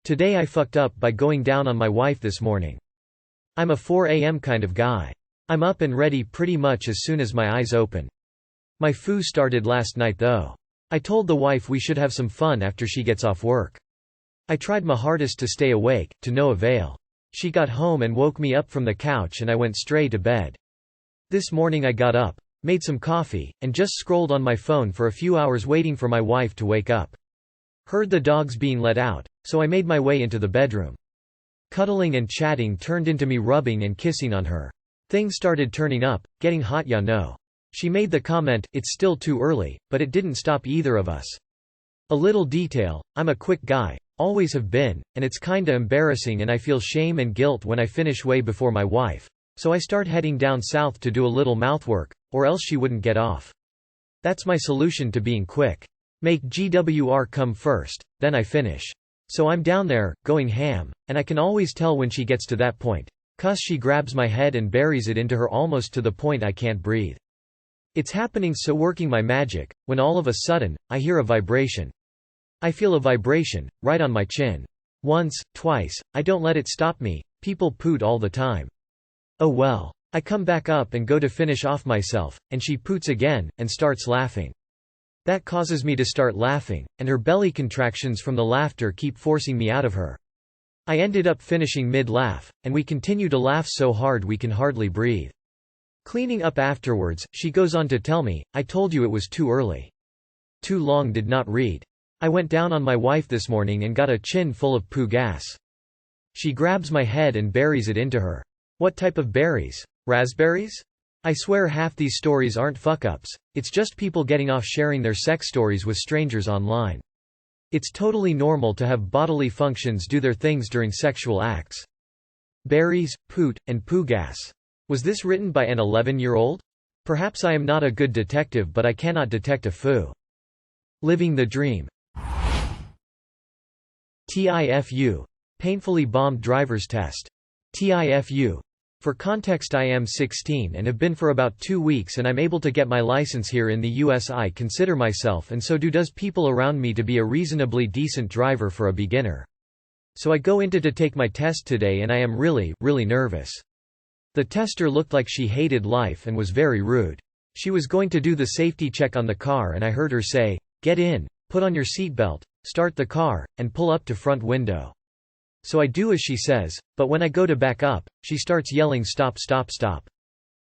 Today I fucked up by going down on my wife this morning. I'm a 4 a.m. kind of guy. I'm up and ready pretty much as soon as my eyes open. My foo started last night though. I told the wife we should have some fun after she gets off work. I tried my hardest to stay awake, to no avail. She got home and woke me up from the couch and I went straight to bed. This morning I got up, made some coffee, and just scrolled on my phone for a few hours waiting for my wife to wake up. Heard the dogs being let out, so I made my way into the bedroom. Cuddling and chatting turned into me rubbing and kissing on her. Things started turning up, getting hot ya know. She made the comment, "It's still too early," but it didn't stop either of us. A little detail, I'm a quick guy, always have been, and it's kinda embarrassing and I feel shame and guilt when I finish way before my wife. So I start heading down south to do a little mouthwork, or else she wouldn't get off. That's my solution to being quick. Make GWR come first, then I finish. So I'm down there, going ham, and I can always tell when she gets to that point, 'cause she grabs my head and buries it into her almost to the point I can't breathe. It's happening so working my magic, when all of a sudden, I hear a vibration. I feel a vibration, right on my chin. Once, twice, I don't let it stop me, people poot all the time. Oh well. I come back up and go to finish off myself, and she poots again, and starts laughing. That causes me to start laughing, and her belly contractions from the laughter keep forcing me out of her. I ended up finishing mid-laugh, and we continue to laugh so hard we can hardly breathe. Cleaning up afterwards, she goes on to tell me, "I told you it was too early." Too long did not read. I went down on my wife this morning and got a chin full of poo gas. She grabs my head and buries it into her. What type of berries? Raspberries? I swear half these stories aren't fuck-ups, it's just people getting off sharing their sex stories with strangers online. It's totally normal to have bodily functions do their things during sexual acts. Berries, poot, and poo gas. Was this written by an 11-year-old? Perhaps I am not a good detective, but I cannot detect a foo. Living the dream. TIFU. Painfully bombed driver's test. TIFU. For context, I am 16 and have been for about 2 weeks, and I'm able to get my license here in the US. I consider myself, and so does people around me, to be a reasonably decent driver for a beginner. So I go into to take my test today and I am really nervous. The tester looked like she hated life and was very rude. She was going to do the safety check on the car and I heard her say, "Get in, put on your seatbelt, start the car, and pull up to front window." So I do as she says, but when I go to back up, she starts yelling, "Stop, stop, stop."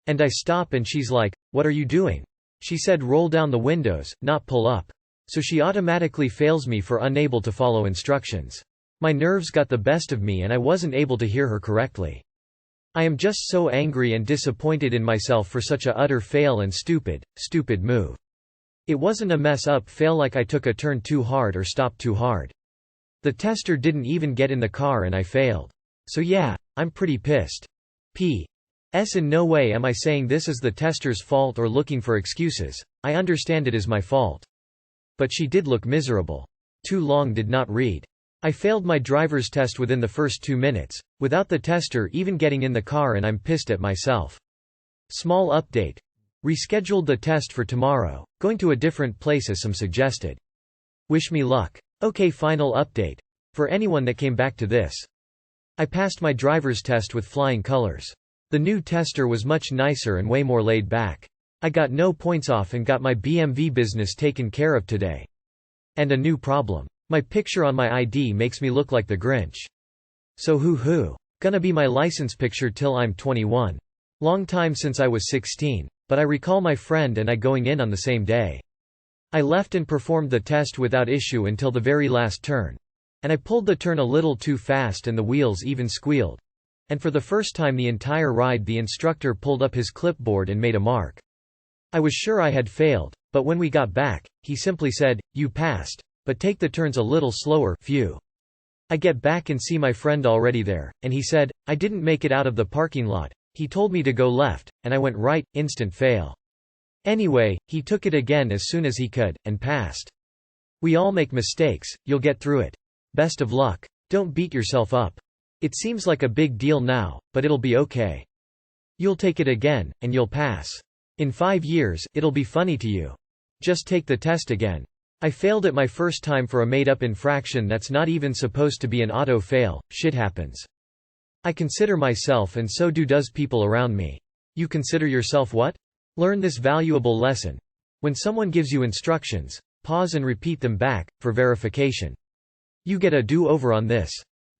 And I stop and she's like, "What are you doing?" She said roll down the windows, not pull up. So she automatically fails me for unable to follow instructions. My nerves got the best of me and I wasn't able to hear her correctly. I am just so angry and disappointed in myself for such a utter fail and stupid move. It wasn't a mess up fail like I took a turn too hard or stopped too hard. The tester didn't even get in the car and I failed. So yeah, I'm pretty pissed. P.S. In no way am I saying this is the tester's fault or looking for excuses, I understand it is my fault. But she did look miserable. Too long did not read. I failed my driver's test within the first 2 minutes, without the tester even getting in the car, and I'm pissed at myself. Small update. Rescheduled the test for tomorrow, going to a different place as some suggested. Wish me luck. Okay, final update. For anyone that came back to this. I passed my driver's test with flying colors. The new tester was much nicer and way more laid back. I got no points off and got my BMV business taken care of today. And a new problem. My picture on my ID makes me look like the Grinch. So hoo-hoo. Gonna be my license picture till I'm 21. Long time since I was 16, but I recall my friend and I going in on the same day. I left and performed the test without issue until the very last turn. And I pulled the turn a little too fast and the wheels even squealed. And for the first time the entire ride the instructor pulled up his clipboard and made a mark. I was sure I had failed, but when we got back, he simply said, "You passed, but take the turns a little slower, phew." I get back and see my friend already there, and he said, "I didn't make it out of the parking lot. He told me to go left, and I went right, instant fail." Anyway, he took it again as soon as he could, and passed. We all make mistakes, you'll get through it. Best of luck. Don't beat yourself up. It seems like a big deal now, but it'll be okay. You'll take it again, and you'll pass. In 5 years, it'll be funny to you. Just take the test again. I failed at my first time for a made-up infraction that's not even supposed to be an auto-fail. Shit happens. I consider myself, and so does people around me. You consider yourself what? Learn this valuable lesson. When someone gives you instructions, pause and repeat them back, for verification. You get a do-over on this.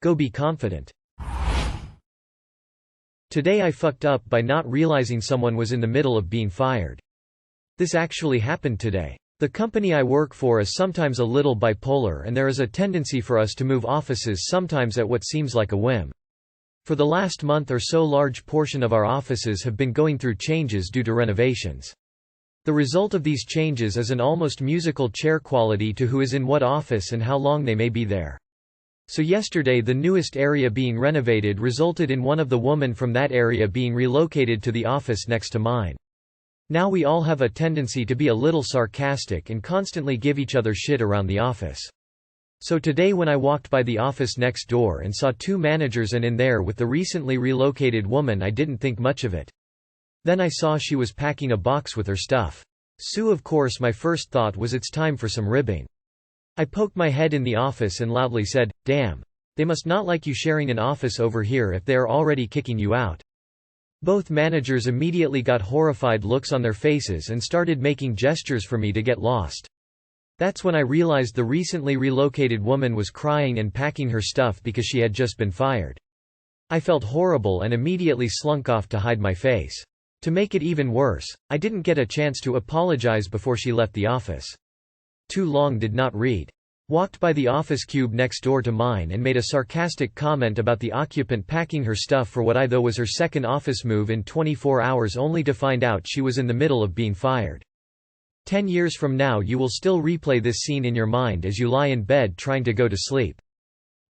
Go be confident. Today I fucked up by not realizing someone was in the middle of being fired. This actually happened today. The company I work for is sometimes a little bipolar, and there is a tendency for us to move offices sometimes at what seems like a whim. For the last month or so, large portion of our offices have been going through changes due to renovations. The result of these changes is an almost musical chair quality to who is in what office and how long they may be there. So yesterday, the newest area being renovated resulted in one of the women from that area being relocated to the office next to mine. Now we all have a tendency to be a little sarcastic and constantly give each other shit around the office. So today when I walked by the office next door and saw two managers and in there with the recently relocated woman, I didn't think much of it. Then I saw she was packing a box with her stuff. So of course my first thought was it's time for some ribbing. I poked my head in the office and loudly said, "Damn. They must not like you sharing an office over here if they are already kicking you out." Both managers immediately got horrified looks on their faces and started making gestures for me to get lost. That's when I realized the recently relocated woman was crying and packing her stuff because she had just been fired. I felt horrible and immediately slunk off to hide my face. To make it even worse, I didn't get a chance to apologize before she left the office. Too long did not read. Walked by the office cube next door to mine and made a sarcastic comment about the occupant packing her stuff for what I thought was her second office move in 24 hours, only to find out she was in the middle of being fired. 10 years from now you will still replay this scene in your mind as you lie in bed trying to go to sleep.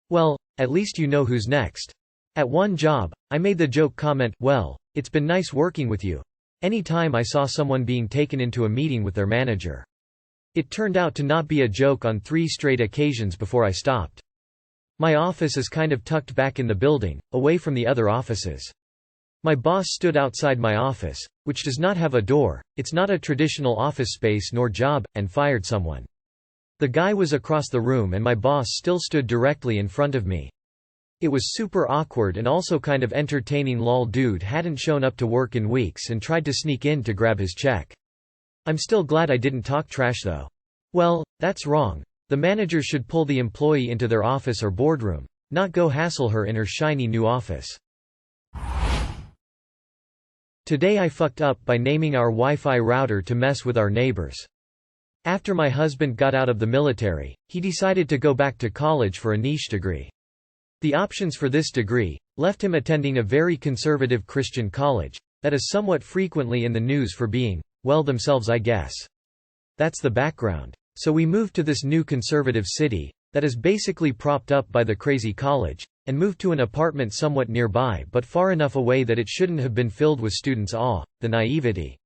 Well, at least you know who's next. At one job, I made the joke comment, "Well, it's been nice working with you," anytime I saw someone being taken into a meeting with their manager. It turned out to not be a joke on 3 straight occasions before I stopped. My office is kind of tucked back in the building, away from the other offices. My boss stood outside my office, which does not have a door, it's not a traditional office space nor job, and fired someone. The guy was across the room and my boss still stood directly in front of me. It was super awkward and also kind of entertaining. Lol, dude hadn't shown up to work in weeks and tried to sneak in to grab his check. I'm still glad I didn't talk trash though. Well, that's wrong. The manager should pull the employee into their office or boardroom, not go hassle her in her shiny new office. Today I fucked up by naming our Wi-Fi router to mess with our neighbors. After my husband got out of the military, he decided to go back to college for a niche degree. The options for this degree left him attending a very conservative Christian college that is somewhat frequently in the news for being, well, themselves, I guess. That's the background. So we moved to this new conservative city that is basically propped up by the crazy college, and moved to an apartment somewhat nearby but far enough away that it shouldn't have been filled with students' awe, the naivety.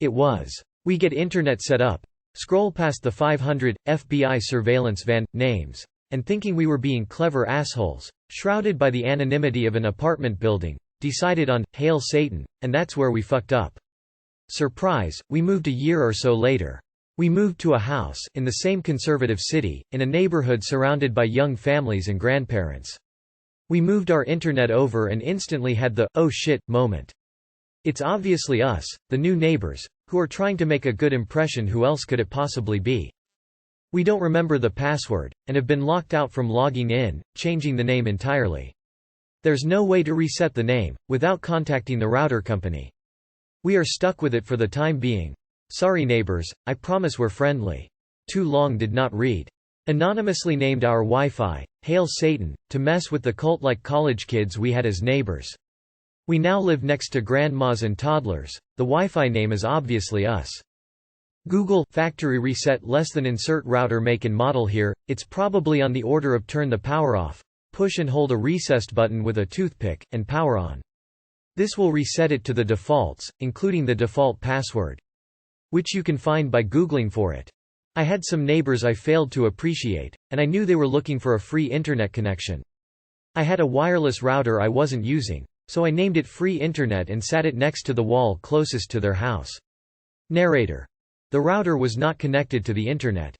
It was. We get internet set up, scroll past the 500 FBI surveillance van names, and thinking we were being clever assholes, shrouded by the anonymity of an apartment building, decided on, "Hail Satan," and that's where we fucked up. Surprise, we moved a year or so later. We moved to a house in the same conservative city, in a neighborhood surrounded by young families and grandparents. We moved our internet over and instantly had the "oh shit" moment. It's obviously us, the new neighbors, who are trying to make a good impression. Who else could it possibly be? We don't remember the password, and have been locked out from logging in, changing the name entirely. There's no way to reset the name, without contacting the router company. We are stuck with it for the time being. Sorry neighbors, I promise we're friendly. Too long did not read. Anonymously named our Wi-Fi, "Hail Satan," to mess with the cult-like college kids we had as neighbors. We now live next to grandmas and toddlers. The Wi-Fi name is obviously us. Google factory reset less than insert router make and model here. It's probably on the order of turn the power off, push and hold a recessed button with a toothpick, and power on. This will reset it to the defaults, including the default password, which you can find by Googling for it. I had some neighbors I failed to appreciate, and I knew they were looking for a free internet connection. I had a wireless router I wasn't using, so I named it Free Internet and sat it next to the wall closest to their house. Narrator. The router was not connected to the internet.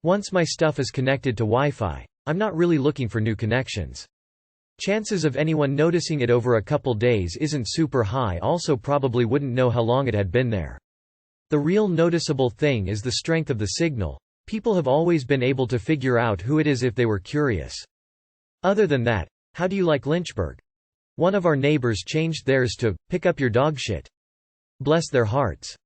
Once my stuff is connected to Wi-Fi, I'm not really looking for new connections. Chances of anyone noticing it over a couple days isn't super high, also probably wouldn't know how long it had been there. The real noticeable thing is the strength of the signal. People have always been able to figure out who it is if they were curious. Other than that, how do you like Lynchburg? One of our neighbors changed theirs to, pick up your dog shit. Bless their hearts.